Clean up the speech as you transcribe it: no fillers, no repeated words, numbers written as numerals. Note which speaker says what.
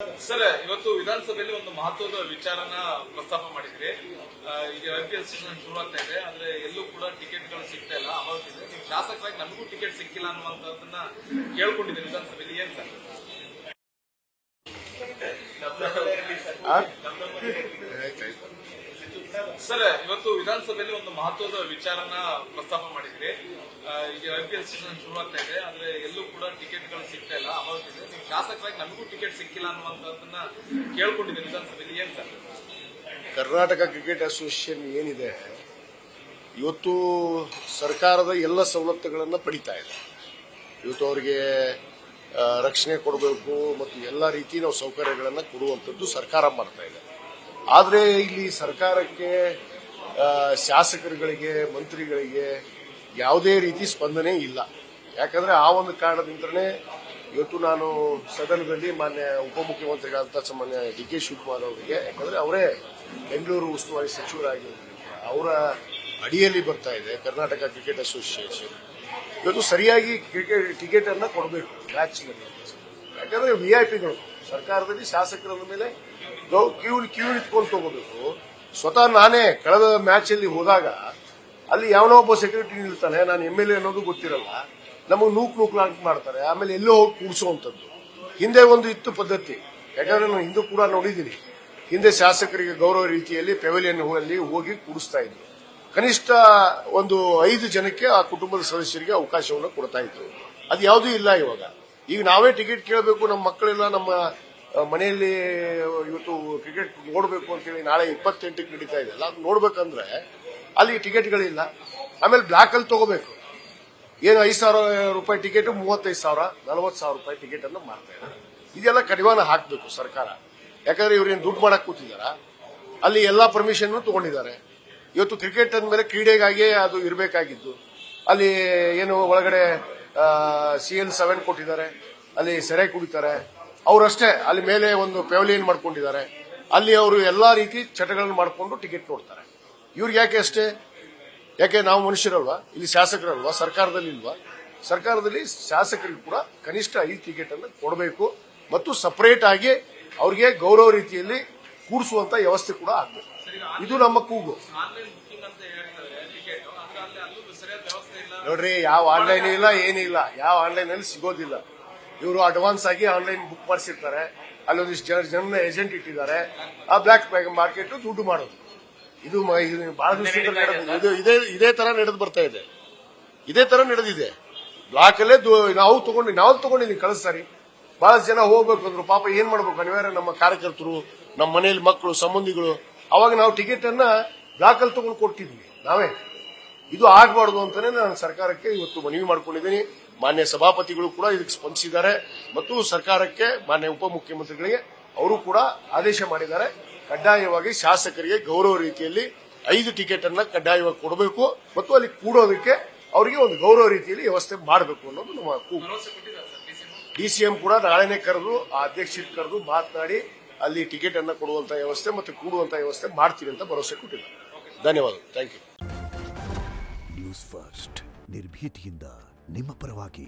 Speaker 1: Sir, ಇವತ್ತು ವಿಧಾನಸಭೆಯಲ್ಲಿ ಒಂದು ಮಹತ್ವದ ವಿಚಾರನ ಪ್ರಸ್ತಾಪ ಮಾಡಿದ್ರಿ. ಈಗ IPL ಸೀಸನ್ ಶುರು ಆಗ್ತಾ ಇದೆ, ಆದ್ರೆ ಎಲ್ಲೂ ಕೂಡ ಟಿಕೆಟ್ಗಳು ಸಿಗ್ತಾ ಇಲ್ಲ, ಅಭಾವಿಸಿದೆ. ನೀವು ಶಾಸಕರಾಗಿ ನಮಗೂ ಟಿಕೆಟ್ ಸಿಕ್ಕಿಲ್ಲ ಅನ್ನುವಂಥದ್ದನ್ನ ಕೇಳ್ಕೊಂಡಿದ್ದೀರಿ ವಿಧಾನಸಭೆಯಲ್ಲಿ. ಏನ್ ಸರ್? ಸರ್, ಇವತ್ತು ವಿಧಾನಸಭೆಯಲ್ಲಿ ಒಂದು ಮಹತ್ವದ ವಿಚಾರನ ಪ್ರಸ್ತಾಪ ಮಾಡಿದ್ರಿ. ಈಗ IPL ಸೀಸನ್ ಶುರು ಆಗ್ತಾ ಇದೆ, ಆದ್ರೆ ಎಲ್ಲೂ ಕೂಡ ಟಿಕೆಟ್ಗಳು ಸಿಗ್ತಾ ಇಲ್ಲ, ಅಭಾವಿಸಿದೆ. ನೀವು ಶಾಸಕರಾಗಿ ನಮಗೂ ಟಿಕೆಟ್ ಸಿಕ್ಕಿಲ್ಲ ಅನ್ನುವಂಥದ್ದನ್ನ ಕೇಳ್ಕೊಂಡಿದ್ದೀರಿ ವಿಧಾನಸಭೆಯಲ್ಲಿ. ಏನ್ ಸರ್?
Speaker 2: ಕರ್ನಾಟಕ ಕ್ರಿಕೆಟ್ ಅಸೋಸಿಯೇಷನ್ ಏನಿದೆ ಇವತ್ತು ಸರ್ಕಾರದ ಎಲ್ಲ ಸವಲತ್ತುಗಳನ್ನು ಪಡಿತಾ ಇದೆ. ಇವತ್ತು ಅವರಿಗೆ ರಕ್ಷಣೆ ಕೊಡಬೇಕು ಮತ್ತು ಎಲ್ಲ ರೀತಿ ನಾವು ಸೌಕರ್ಯಗಳನ್ನು ಕೊಡುವಂಥದ್ದು ಸರ್ಕಾರ ಮಾಡ್ತಾ ಇದೆ. ಆದರೆ ಇಲ್ಲಿ ಸರ್ಕಾರಕ್ಕೆ ಶಾಸಕರುಗಳಿಗೆ ಮಂತ್ರಿಗಳಿಗೆ ಯಾವುದೇ ರೀತಿ ಸ್ಪಂದನೆ ಇಲ್ಲ. ಯಾಕಂದ್ರೆ ಆ ಒಂದು ಕಾರಣದಿಂದಲೇ ಇವತ್ತು ನಾನು ಸದನದಲ್ಲಿ ಮಾನ್ಯ ಉಪಮುಖ್ಯಮಂತ್ರಿಗಳಂತ ಸಾಮಾನ್ಯ DK ಶಿವಕುಮಾರ್ ಅವರಿಗೆ, ಯಾಕಂದ್ರೆ ಅವರೇ ಬೆಂಗಳೂರು ಉಸ್ತುವಾರಿ ಸಚಿವರಾಗಿ ಅವರ ಅಡಿಯಲ್ಲಿ ಬರ್ತಾ ಇದೆ ಕರ್ನಾಟಕ ಕ್ರಿಕೆಟ್ ಅಸೋಸಿಯೇಷನ್. ಇವತ್ತು ಸರಿಯಾಗಿ ಟಿಕೆಟ್ ಅನ್ನ ಕೊಡಬೇಕು ಮ್ಯಾಚ್ನಲ್ಲಿ. ಯಾಕಂದ್ರೆ VIPಗಳು ಸರ್ಕಾರದಲ್ಲಿ ಶಾಸಕರ ಮೇಲೆ ಕ್ಯೂ ನಿಂತ್ಕೊಂಡು ತಗೋಬೇಕು. ಸ್ವತಃ ನಾನೇ ಕಳೆದ ಮ್ಯಾಚ್ ಅಲ್ಲಿ ಹೋದಾಗ ಅಲ್ಲಿ ಯಾವನೋ ಒಬ್ಬ ಸೆಕ್ಯೂರಿಟಿ ನಿಲ್ತಾನೆ, ನಾನು MLA ಅನ್ನೋದು ಗೊತ್ತಿರಲ್ಲ, ನಮಗೆ ನೂಕ್ ಮಾಡ್ತಾರೆ, ಆಮೇಲೆ ಎಲ್ಲೋ ಹೋಗಿ ಕೂಡಿಸುವಂಥದ್ದು. ಹಿಂದೆ ಒಂದು ಇತ್ತು ಪದ್ಧತಿ, ಯಾಕಂದ್ರೆ ನಾನು ಹಿಂದೂ ಕೂಡ ನೋಡಿದ್ದೀನಿ. ಹಿಂದೆ ಶಾಸಕರಿಗೆ ಗೌರವ ರೀತಿಯಲ್ಲಿ ಪೆವಿಲಿಯನ್ ಅಲ್ಲಿ ಹೋಗಿ ಕೂಡಿಸ್ತಾ ಇದ್ರು. ಕನಿಷ್ಠ ಒಂದು 5 ಜನಕ್ಕೆ ಆ ಕುಟುಂಬದ ಸದಸ್ಯರಿಗೆ ಅವಕಾಶವನ್ನು ಕೊಡ್ತಾ ಇದ್ರು. ಅದು ಯಾವುದೂ ಇಲ್ಲ ಇವಾಗ. ಈಗ ನಾವೇ ಟಿಕೆಟ್ ಕೇಳಬೇಕು, ನಮ್ಮ ಮಕ್ಕಳೆಲ್ಲ ನಮ್ಮ ಮನೆಯಲ್ಲಿ ಇವತ್ತು ಕ್ರಿಕೆಟ್ ನೋಡಬೇಕು ಅಂತೇಳಿ ನಾಳೆ 28ಕ್ಕೆ ನಡೀತಾ ಇದೆ ಅಲ್ಲ, ನೋಡ್ಬೇಕಂದ್ರೆ ಅಲ್ಲಿ ಟಿಕೆಟ್ಗಳಿಲ್ಲ. ಆಮೇಲೆ ಬ್ಲಾಕ್ ಅಲ್ಲಿ ತಗೋಬೇಕು. ಏನು 5,000 ರೂಪಾಯಿ ಟಿಕೆಟ್ 35,000 40,000 ರೂಪಾಯಿ ಟಿಕೆಟ್ ಅನ್ನು ಮಾಡ್ತಾ ಇದ್ದಾರೆ. ಇದೆಲ್ಲ ಕಡಿವಾಣ ಹಾಕಬೇಕು ಸರ್ಕಾರ. ಯಾಕಂದ್ರೆ ಇವ್ರೇನು ದುಡ್ಡು ಮಾಡಕ್ ಕೂತಿದಾರ, ಅಲ್ಲಿ ಎಲ್ಲಾ ಪರ್ಮಿಷನ್ ತಗೊಂಡಿದ್ದಾರೆ. ಇವತ್ತು ಕ್ರಿಕೆಟ್ ಅಂದ್ಮೇಲೆ ಕ್ರೀಡೆಗಾಗಿ ಅದು ಇರಬೇಕಾಗಿದ್ದು. ಅಲ್ಲಿ ಏನು ಒಳಗಡೆ CL7 ಕೊಟ್ಟಿದ್ದಾರೆ, ಅಲ್ಲಿ ಸೆರೆ ಕುಡಿತಾರೆ ಅವರಷ್ಟೇ. ಅಲ್ಲಿ ಮೇಲೆ ಒಂದು ಪೆವಿಲಿಯನ್ ಮಾಡ್ಕೊಂಡಿದ್ದಾರೆ, ಅಲ್ಲಿ ಅವರು ಎಲ್ಲಾ ರೀತಿ ಚಟಗಳನ್ನು ಮಾಡಿಕೊಂಡು ಟಿಕೆಟ್ ನೋಡ್ತಾರೆ. ಇವ್ರಿಗೆ ಯಾಕೆ ಅಷ್ಟೇ? ಯಾಕೆ ನಾವು ಮನುಷ್ಯರಲ್ವಾ? ಇಲ್ಲಿ ಶಾಸಕರಲ್ವಾ? ಸರ್ಕಾರದಲ್ಲಿ ಇಲ್ವಾ? ಸರ್ಕಾರದಲ್ಲಿ ಶಾಸಕರಿಗೆ ಕೂಡ ಕನಿಷ್ಠ 5 ಟಿಕೆಟ್ ಅನ್ನು ಕೊಡಬೇಕು ಮತ್ತು ಸಪರೇಟ್ ಆಗಿ ಅವ್ರಿಗೆ ಗೌರವ ರೀತಿಯಲ್ಲಿ ಕೂಡಿಸುವಂತ ವ್ಯವಸ್ಥೆ ಕೂಡ ಆಗಬೇಕು. ಇದು ನಮ್ಮ ಕೂಗು. ನೋಡ್ರಿ, ಯಾವ ಆನ್ಲೈನ್ ಇಲ್ಲ, ಏನಿಲ್ಲ, ಯಾವ ಆನ್ಲೈನ್ ಅಲ್ಲಿ ಸಿಗೋದಿಲ್ಲ. ಇವರು ಅಡ್ವಾನ್ಸ್ ಆಗಿ ಆನ್ಲೈನ್ ಬುಕ್ ಮಾಡಿಸಿರ್ತಾರೆ, ಅಲ್ಲೊಂದಿಷ್ಟು ಜನ ಏಜೆಂಟ್ ಇಟ್ಟಿದ್ದಾರೆ, ಆ ಬ್ಲಾಕ್ ಮಾರ್ಕೆಟ್ ದುಡ್ಡು ಮಾಡೋದು. ಇದು ಬಹಳ ದಿವಸದಿಂದ ನಡೆದಿದೆ. ಇದೇ ತರ ನಡೆದು ಬರ್ತಾ ಇದೆ, ಇದೇ ತರ ನಡೆದಿದೆ. ಬ್ಲಾಕ್ ಅಲ್ಲೇ ನಾವು ತಗೊಂಡಿದ್ದೀವಿ ಕಳೆದ ಸಾರಿ. ಬಹಳಷ್ಟು ಜನ ಹೋಗ್ಬೇಕು ಅಂದ್ರು, ಪಾಪ ಏನ್ ಮಾಡ್ಬೇಕು, ಅನಿವಾರ್ಯ ನಮ್ಮ ಕಾರ್ಯಕರ್ತರು, ನಮ್ಮ ಮನೆಯಲ್ಲಿ ಮಕ್ಕಳು ಸಂಬಂಧಿಗಳು. ಅವಾಗ ನಾವು ಟಿಕೆಟ್ ಅನ್ನ ಬ್ಲಾಕ್ ಅಲ್ಲಿ ತಗೊಂಡು ಕೊಟ್ಟಿದ್ವಿ ನಾವೇ. ಇದು ಆಗಬಾರ್ದು ಅಂತಾನೆ ನಾನು ಸರ್ಕಾರಕ್ಕೆ ಇವತ್ತು ಮನವಿ ಮಾಡ್ಕೊಂಡಿದ್ದೀನಿ. ಮಾನ್ಯ ಸಭಾಪತಿಗಳು ಕೂಡ ಇದಕ್ಕೆ ಸ್ಪಂದಿಸಿದ್ದಾರೆ ಮತ್ತು ಸರ್ಕಾರಕ್ಕೆ ಮಾನ್ಯ ಉಪಮುಖ್ಯಮಂತ್ರಿಗಳಿಗೆ ಅವರು ಕೂಡ ಆದೇಶ ಮಾಡಿದ್ದಾರೆ. ಕಡ್ಡಾಯವಾಗಿ ಶಾಸಕರಿಗೆ ಗೌರವ ರೀತಿಯಲ್ಲಿ 5 ಟಿಕೆಟ್ ಅನ್ನ ಕಡ್ಡಾಯವಾಗಿ ಕೊಡಬೇಕು ಮತ್ತು ಅಲ್ಲಿ ಕೂಡೋದಕ್ಕೆ ಅವರಿಗೆ ಒಂದು ಗೌರವ ರೀತಿಯಲ್ಲಿ ವ್ಯವಸ್ಥೆ ಮಾಡಬೇಕು ಅನ್ನೋದು ನಮ್ಮ ಕೂಗು. DCM ಕೂಡ ನಾಳೆನೇ ಕರೆದು ಆ ಅಧ್ಯಕ್ಷರಿಗೆ ಕರೆದು ಮಾತನಾಡಿ ಅಲ್ಲಿ ಟಿಕೆಟ್ ಅನ್ನ ಕೊಡುವಂತ ವ್ಯವಸ್ಥೆ ಮತ್ತು ಕೂಡುವಂತ ವ್ಯವಸ್ಥೆ ಮಾಡ್ತೀವಿ ಅಂತ ಭರವಸೆ ಕೊಟ್ಟಿದ್ದಾರೆ. ಧನ್ಯವಾದ. Thank you.
Speaker 3: ನ್ಯೂಸ್ ಫಸ್ಟ್ ನಿರ್ಭೀತಿಯಿಂದ ನಿಮ್ಮ ಪರವಾಗಿ.